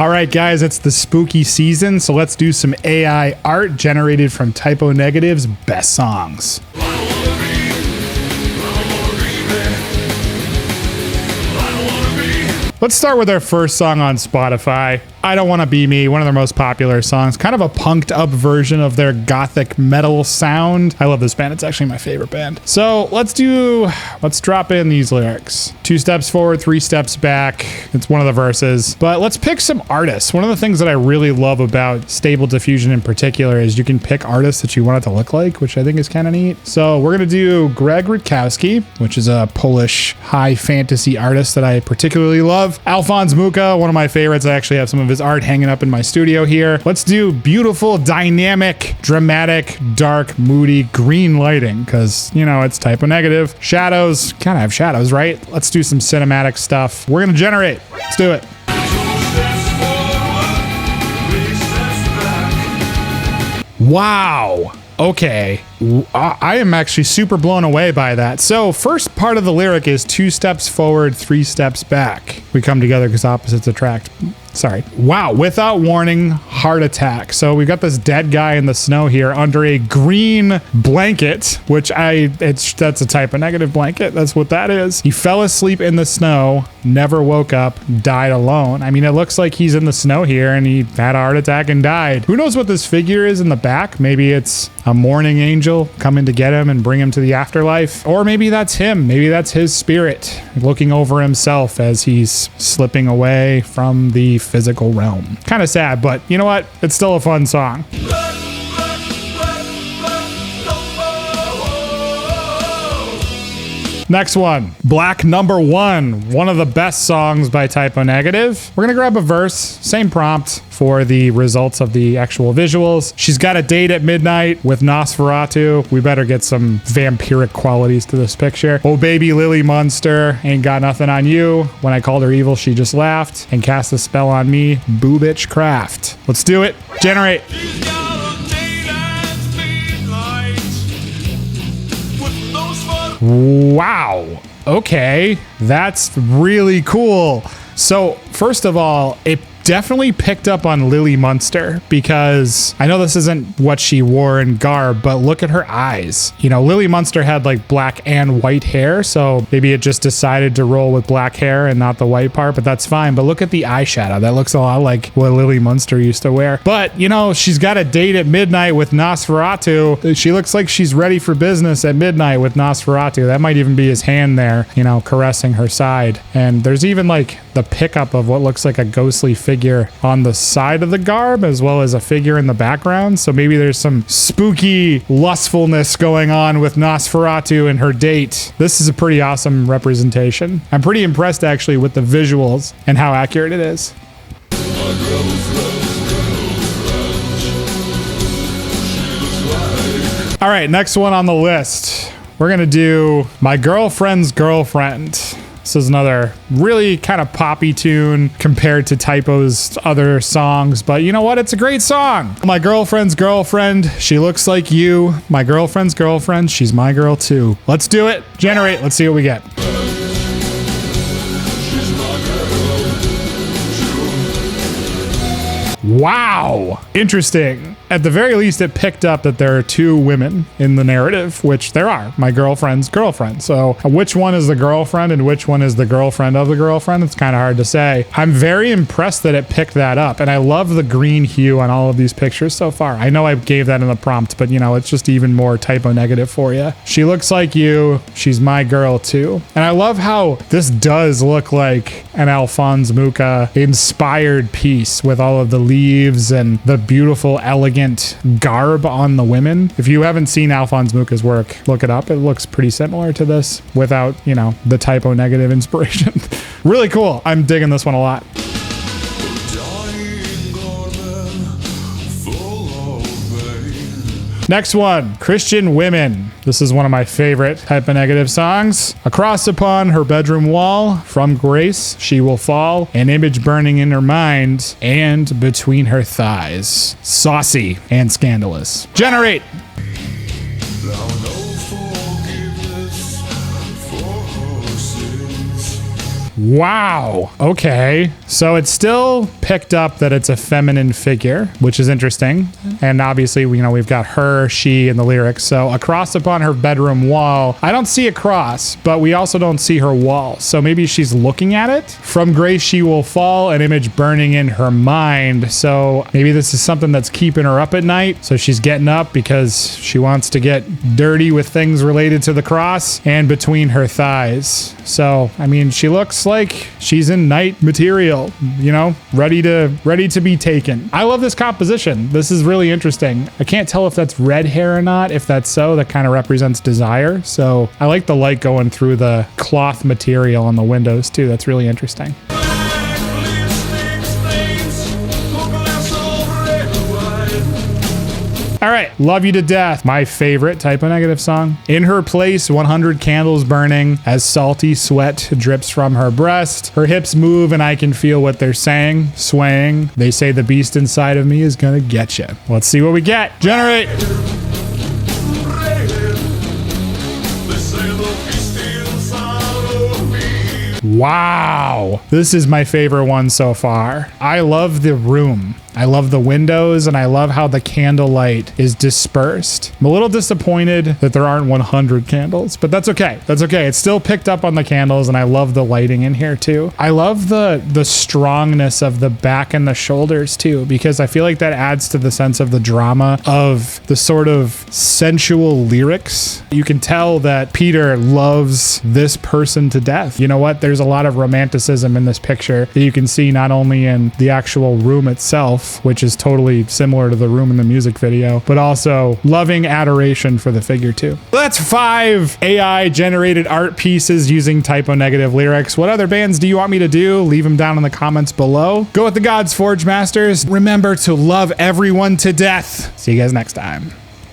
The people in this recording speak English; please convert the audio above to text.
All right, guys, it's the spooky season, so let's do some AI art generated from Typo Negative's best songs. Let's start with our first song on Spotify, I Don't Wanna Be Me, one of their most popular songs, kind of a punked up version of their gothic metal sound. I love this band, it's actually my favorite band. So let's drop in these lyrics. 2 steps forward, 3 steps back. It's one of the verses, but let's pick some artists. One of the things that I really love about Stable Diffusion in particular is you can pick artists that you want it to look like, which I think is kind of neat. So we're gonna do Greg Rutkowski, which is a Polish high fantasy artist that I particularly love. Alphonse Mucha, one of my favorites. I actually have some of his art hanging up in my studio here. Let's do beautiful, dynamic, dramatic, dark, moody, green lighting, because, you know, it's Typo Negative. Shadows, kind of have shadows, right? Let's do some cinematic stuff. We're gonna generate. Let's do it. Wow. Okay. I am actually super blown away by that. So first part of the lyric is 2 steps forward, 3 steps back. We come together because opposites attract. Sorry. Wow. Without warning, heart attack. So we've got this dead guy in the snow here under a green blanket, which that's a Typo Negative blanket. That's what that is. He fell asleep in the snow, never woke up, died alone. I mean, it looks like he's in the snow here and he had a heart attack and died. Who knows what this figure is in the back? Maybe it's a mourning angel coming to get him and bring him to the afterlife. Or maybe that's him. Maybe that's his spirit looking over himself as he's slipping away from the physical realm. Kind of sad, but you know what? It's still a fun song. Next one, Black Number One, one of the best songs by Typo Negative. We're gonna grab a verse, same prompt for the results of the actual visuals. She's got a date at midnight with Nosferatu. We better get some vampiric qualities to this picture. Oh baby Lily Munster, ain't got nothing on you. When I called her evil, she just laughed and cast a spell on me. Boo bitch craft. Let's do it. Generate. Wow. Okay. That's really cool. So first of all, it definitely picked up on Lily Munster because I know this isn't what she wore in garb, but look at her eyes. You know, Lily Munster had like black and white hair, so maybe it just decided to roll with black hair and not the white part, but that's fine. But look at the eyeshadow. That looks a lot like what Lily Munster used to wear. But, you know, she's got a date at midnight with Nosferatu. She looks like she's ready for business at midnight with Nosferatu. That might even be his hand there, you know, caressing her side. And there's even like the pickup of what looks like a ghostly figure on the side of the garb as well as a figure in the background. So maybe there's some spooky lustfulness going on with Nosferatu and her date. This is a pretty awesome representation. I'm pretty impressed actually with the visuals and how accurate it is. All right, next one on the list. We're gonna do My Girlfriend's Girlfriend. This is another really kind of poppy tune compared to Typo's other songs, but you know what? It's a great song. My girlfriend's girlfriend, she looks like you. My girlfriend's girlfriend, she's my girl too. Let's do it. Generate. Let's see what we get. Wow. Interesting. At the very least, it picked up that there are 2 women in the narrative, which there are. My girlfriend's girlfriend. So which one is the girlfriend and which one is the girlfriend of the girlfriend? It's kind of hard to say. I'm very impressed that it picked that up. And I love the green hue on all of these pictures so far. I know I gave that in the prompt, but you know, it's just even more Typo Negative for you. She looks like you. She's my girl too. And I love how this does look like an Alphonse Mucha inspired piece with all of the leaves and the beautiful, elegant garb on the women. If you haven't seen Alphonse Mucha's work, look it up. It looks pretty similar to this without, you know, the Typo Negative inspiration. Really cool. I'm digging this one a lot. Next one, Christian Women. This is one of my favorite Typo Negative songs. Across upon her bedroom wall, from grace she will fall, an image burning in her mind and between her thighs. Saucy and scandalous. Generate. Wow. Okay. So it's still picked up that it's a feminine figure, which is interesting. And obviously, we've got her, she, and the lyrics. So a cross upon her bedroom wall. I don't see a cross, but we also don't see her wall. So maybe she's looking at it. From grace she will fall, an image burning in her mind. So maybe this is something that's keeping her up at night. So she's getting up because she wants to get dirty with things related to the cross and between her thighs. So, I mean, she looks like she's in night material, ready to be taken. I love this composition. This is really interesting. I can't tell if that's red hair or not. If that's so, that kind of represents desire. So I like the light going through the cloth material on the windows too. That's really interesting. All right, Love You to Death, my favorite Type O Negative song. In her place, 100 candles burning as salty sweat drips from her breast. Her hips move and I can feel what they're saying, swaying. They say the beast inside of me is gonna get you. Let's see what we get. Generate. Wow, this is my favorite one so far. I love the room. I love the windows and I love how the candlelight is dispersed. I'm a little disappointed that there aren't 100 candles, but that's okay. That's okay. It's still picked up on the candles and I love the lighting in here too. I love the strongness of the back and the shoulders too, because I feel like that adds to the sense of the drama of the sort of sensual lyrics. You can tell that Peter loves this person to death. You know what? There's a lot of romanticism in this picture that you can see not only in the actual room itself, which is totally similar to the room in the music video, but also loving adoration for the figure too. That's 5 AI generated art pieces using Type O Negative lyrics. What other bands do you want me to do? Leave them down in the comments below. Go with the gods, Forge Masters. Remember to love everyone to death. See you guys next time.